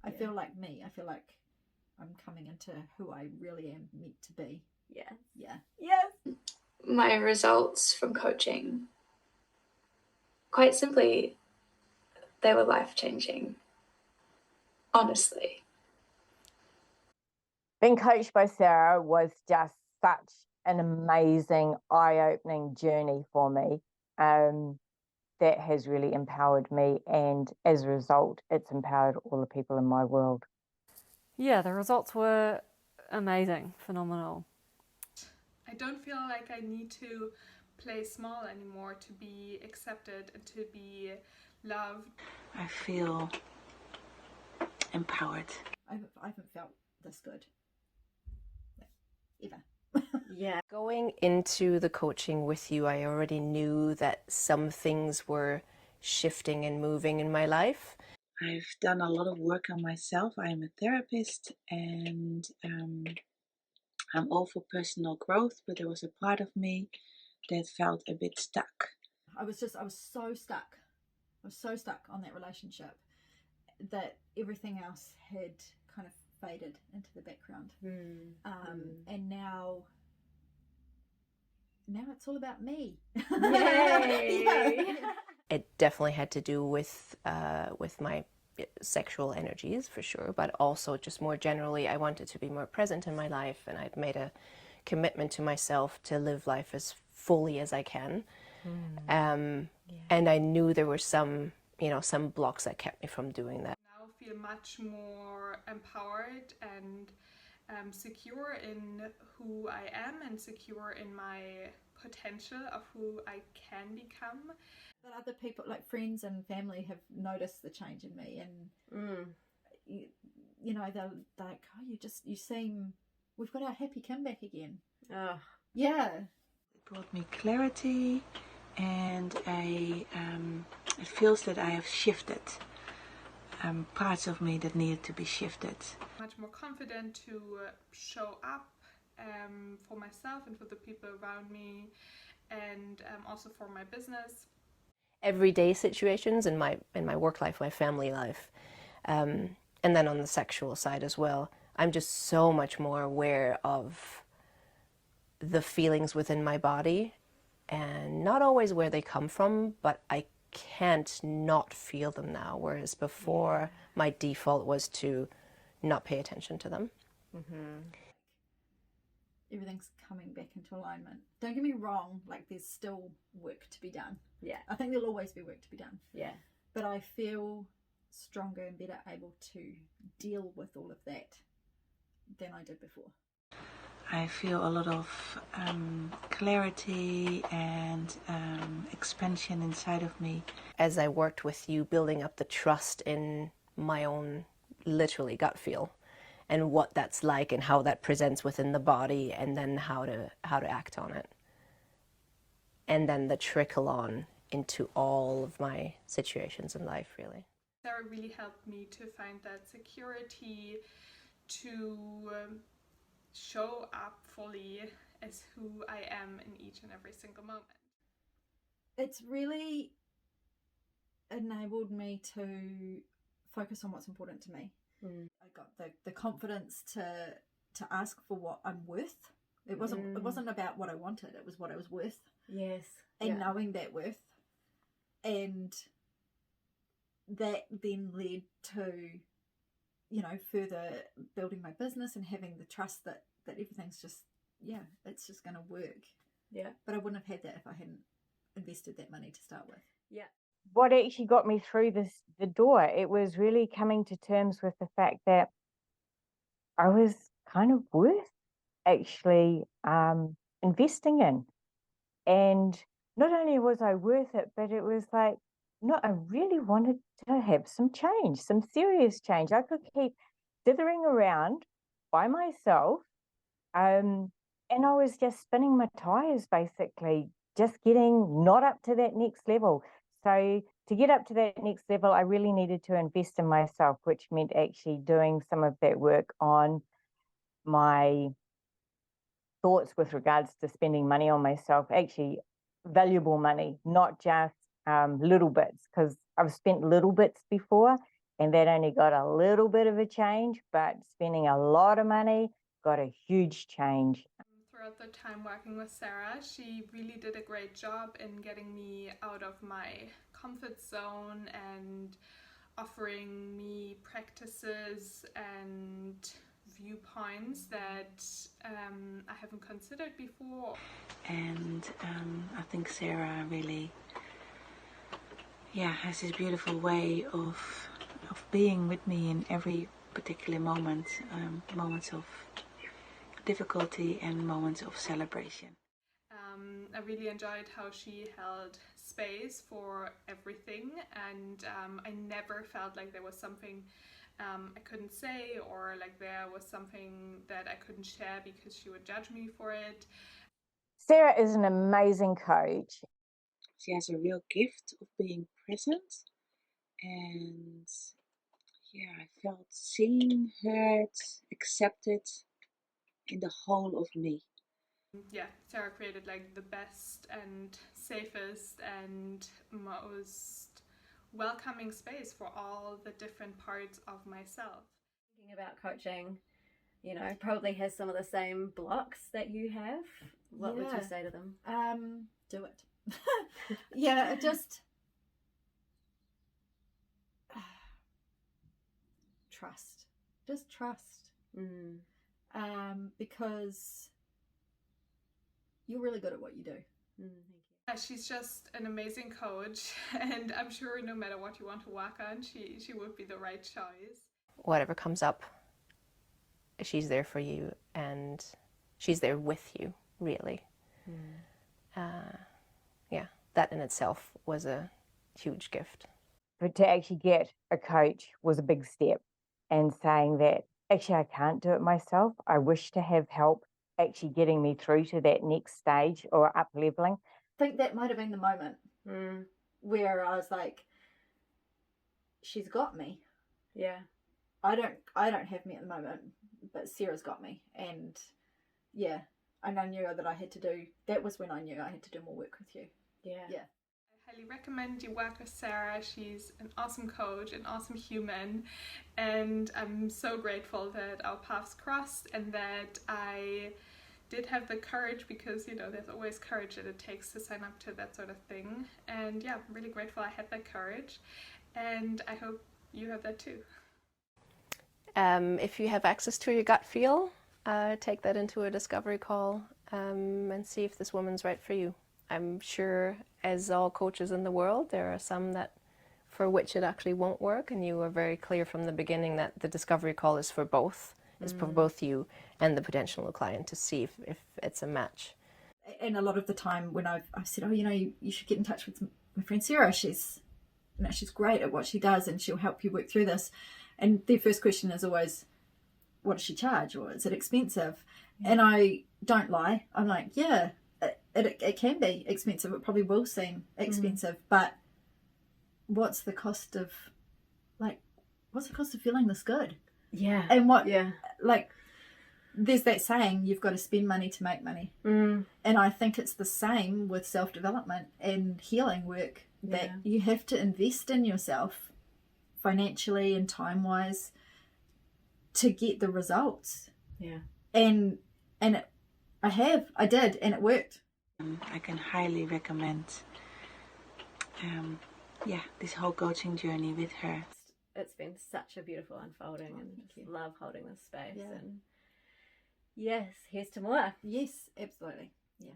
I feel like me. I feel like I'm coming into who I really am meant to be. Yeah. Yeah. Yes. My results from coaching, quite simply, they were life-changing, honestly. Being coached by Sarah was just such an amazing, eye-opening journey for me. That has really empowered me, and as a result, it's empowered all the people in my world. Yeah, the results were amazing, phenomenal. I don't feel like I need to play small anymore to be accepted and to be loved. I feel empowered. I haven't felt this good ever. Yeah. Going into the coaching with you, I already knew that some things were shifting and moving in my life. I've done a lot of work on myself. I am a therapist, and I'm all for personal growth, but there was a part of me that felt a bit stuck. I was so stuck. I was so stuck on that relationship that everything else had kind of faded into the background. And now it's all about me. Yay. Yeah. It definitely had to do with my sexual energies, for sure, but also just more generally, I wanted to be more present in my life, and I'd made a commitment to myself to live life as fully as I can. And I knew there were some blocks that kept me from doing that. Now I feel much more empowered and secure in who I am and secure in my potential of who I can become. But other people, like friends and family, have noticed the change in me, and you know, they're like, "Oh, you seem, we've got our happy Kim back again." Oh. Yeah. It brought me clarity, and it feels that I have shifted parts of me that needed to be shifted. Much more confident to show up for myself and for the people around me, and also for my business. Everyday situations in my work life, my family life, and then on the sexual side as well, I'm just so much more aware of the feelings within my body, and not always where they come from, but I can't not feel them now, whereas before my default was to not pay attention to them. Everything's coming back into alignment. Don't get me wrong, like there's still work to be done. Yeah. I think there'll always be work to be done. Yeah. But I feel stronger and better able to deal with all of that than I did before. I feel a lot of clarity and expansion inside of me. As I worked with you, building up the trust in my own literally gut feel, and what that's like and how that presents within the body, and then how to act on it, and then the trickle on into all of my situations in life, really. Sarah really helped me to find that security to show up fully as who I am in each and every single moment. It's really enabled me to focus on what's important to me. I got the confidence to ask for what I'm worth. It wasn't about what I wanted, it was what I was worth. Yes. And knowing that worth, and that then led to, you know, further building my business and having the trust that everything's just, it's just going to work. Yeah. But I wouldn't have had that if I hadn't invested that money to start with. Yeah. What actually got me through the door, it was really coming to terms with the fact that I was kind of worth actually investing in. And not only was I worth it, but it was like, no, I really wanted to have some change, some serious change. I could keep dithering around by myself, and I was just spinning my tires, basically, just getting not up to that next level. So to get up to that next level, I really needed to invest in myself, which meant actually doing some of that work on my thoughts with regards to spending money on myself, actually valuable money, not just little bits, because I've spent little bits before And that only got a little bit of a change, but spending a lot of money got a huge change. Throughout the time working with Sarah, she really did a great job in getting me out of my comfort zone and offering me practices and viewpoints that I haven't considered before. And I think Sarah really has this beautiful way of being with me in every particular moment, moments of difficulty and moments of celebration. I really enjoyed how she held space for everything, and I never felt like there was something I couldn't say, or like there was something that I couldn't share because she would judge me for it. Sarah is an amazing coach. She has a real gift of being present, and I felt seen, heard, accepted in the whole of me. Yeah, Sarah created like the best and safest and most welcoming space for all the different parts of myself. Thinking about coaching, you know, probably has some of the same blocks that you have. What would you say to them? Do it. Yeah, just trust. Just trust. Because you're really good at what you do. Thank you. Yeah, she's just an amazing coach, and I'm sure no matter what you want to work on, she would be the right choice. Whatever comes up, she's there for you, and she's there with you, really. That in itself was a huge gift. But to actually get a coach was a big step, and saying that actually I can't do it myself. I wish to have help actually getting me through to that next stage or up leveling. I think that might have been the moment where I was like, she's got me. Yeah. I don't have me at the moment, but Sarah's got me. And and I knew that I had to do, that was when I knew I had to do more work with you. Yeah. I highly recommend you work with Sarah. She's an awesome coach, an awesome human, and I'm so grateful that our paths crossed and that I did have the courage, because you know there's always courage that it takes to sign up to that sort of thing. And I'm really grateful I had that courage, and I hope you have that too. If you have access to your gut feel, take that into a discovery call and see if this woman's right for you. I'm sure, as all coaches in the world, there are some that for which it actually won't work, and you were very clear from the beginning that the discovery call is for both. It's for both you and the potential client to see if it's a match. And a lot of the time when I've said, you should get in touch with my friend Sarah, she's great at what she does and she'll help you work through this. And their first question is always, what does she charge, or is it expensive? And I don't lie. I'm like, it can be expensive. It probably will seem expensive, but what's the cost of feeling this good? Yeah. And there's that saying, you've got to spend money to make money. And I think it's the same with self-development and healing work, that you have to invest in yourself financially and time-wise to get the results. Yeah. And I did, and it worked. I can highly recommend this whole coaching journey with her. It's been such a beautiful unfolding, and just love holding this space. Yeah. And yes, here's to more. Yes, absolutely. Yeah.